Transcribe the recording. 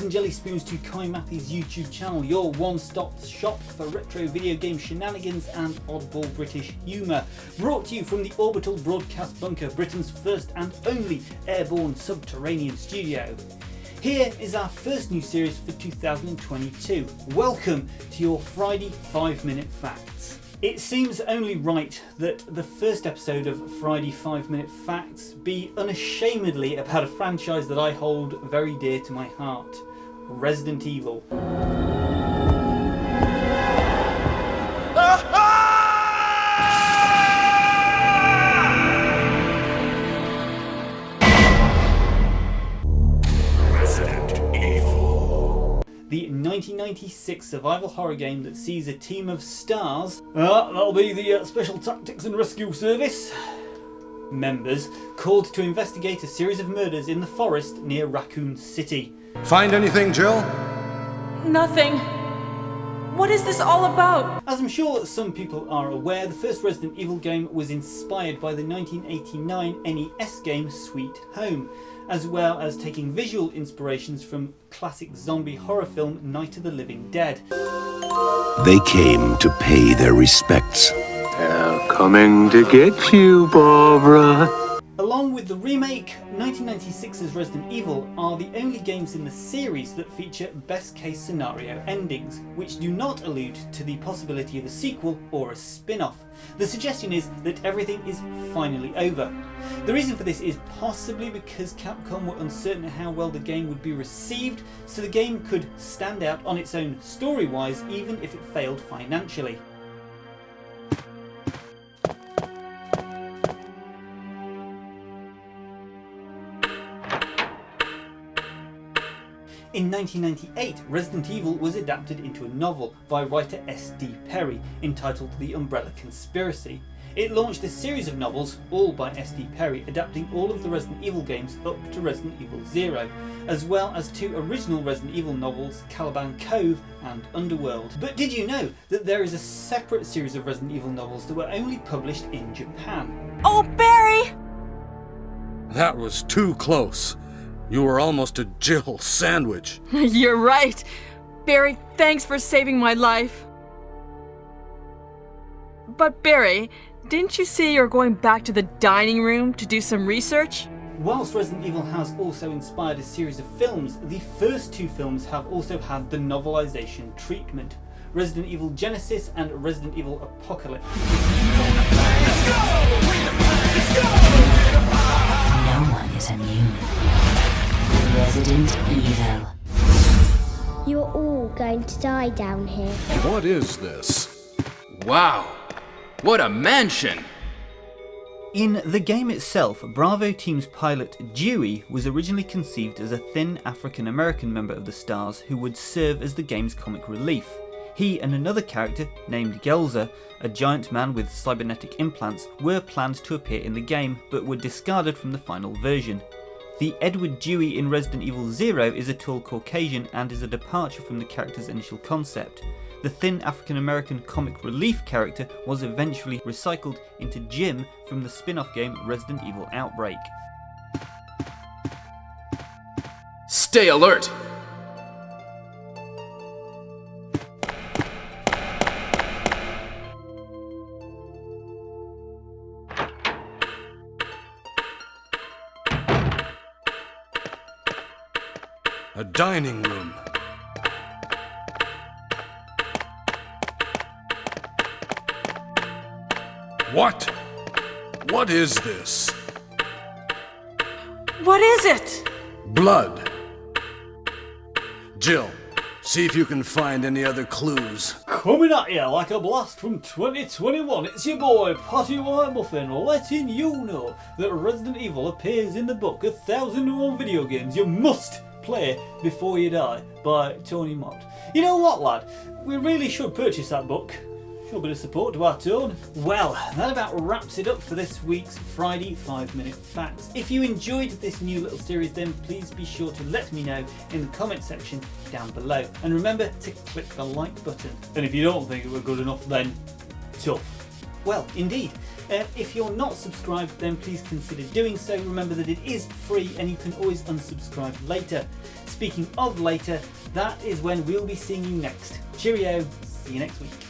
and jelly spoons to Kohigh Mathy's YouTube channel, your one-stop shop for retro video game shenanigans and oddball British humour. Brought to you from the Orbital Broadcast Bunker, Britain's first and only airborne subterranean studio. Here is our first new series for 2022. Welcome to your Friday 5-Minute Facts. It seems only right that the first episode of Friday 5-Minute Facts be unashamedly about a franchise that I hold very dear to my heart, Resident Evil. The 1996 survival horror game that sees a team of stars, that'll be the Special Tactics and Rescue Service members, called to investigate a series of murders in the forest near Raccoon City. Find anything, Jill? Nothing. What is this all about? As I'm sure that some people are aware, the first Resident Evil game was inspired by the 1989 NES game Sweet Home, as well as taking visual inspirations from classic zombie horror film Night of the Living Dead. They came to pay their respects. They're coming to get you, Barbara. Along with the remake, 1996's Resident Evil are the only games in the series that feature best case scenario endings, which do not allude to the possibility of a sequel or a spin-off. The suggestion is that everything is finally over. The reason for this is possibly because Capcom were uncertain how well the game would be received, so the game could stand out on its own story-wise even if it failed financially. In 1998, Resident Evil was adapted into a novel by writer S.D. Perry entitled The Umbrella Conspiracy. It launched a series of novels, all by S.D. Perry, adapting all of the Resident Evil games up to Resident Evil 0, as well as two original Resident Evil novels, Caliban Cove and Underworld. But did you know that there is a separate series of Resident Evil novels that were only published in Japan? Oh, Barry! That was too close. You were almost a Jill sandwich. You're right. Barry, thanks for saving my life. But Barry, didn't you say you're going back to the dining room to do some research? Whilst Resident Evil has also inspired a series of films, the first two films have also had the novelisation treatment. Resident Evil Genesis and Resident Evil Apocalypse. No one is immune. Resident Evil. You're all going to die down here. What is this? Wow, what a mansion! In the game itself, Bravo Team's pilot Dewey was originally conceived as a thin African-American member of the Stars who would serve as the game's comic relief. He and another character named Gelzer, a giant man with cybernetic implants, were planned to appear in the game but were discarded from the final version. The Edward Dewey in Resident Evil 0 is a tall Caucasian and is a departure from the character's initial concept. The thin African-American comic relief character was eventually recycled into Jim from the spin-off game Resident Evil Outbreak. Stay alert! A dining room. What? What is this? What is it? Blood. Jill, see if you can find any other clues. Coming at you like a blast from 2021, it's your boy Patty White Muffin letting you know that Resident Evil appears in the book 1001 Video Games You Must Play Before You Die by Tony Mott. You know what, lad? We really should purchase that book. Show a bit of support to our tone. Well, that about wraps it up for this week's Friday 5-Minute Facts. If you enjoyed this new little series, then please be sure to let me know in the comment section down below. And remember to click the like button. And if you don't think it were good enough, then tough. Well, indeed. If you're not subscribed, then please consider doing so. Remember that it is free and you can always unsubscribe later. speaking of later, that is when we'll be seeing you next. Cheerio, see you next week.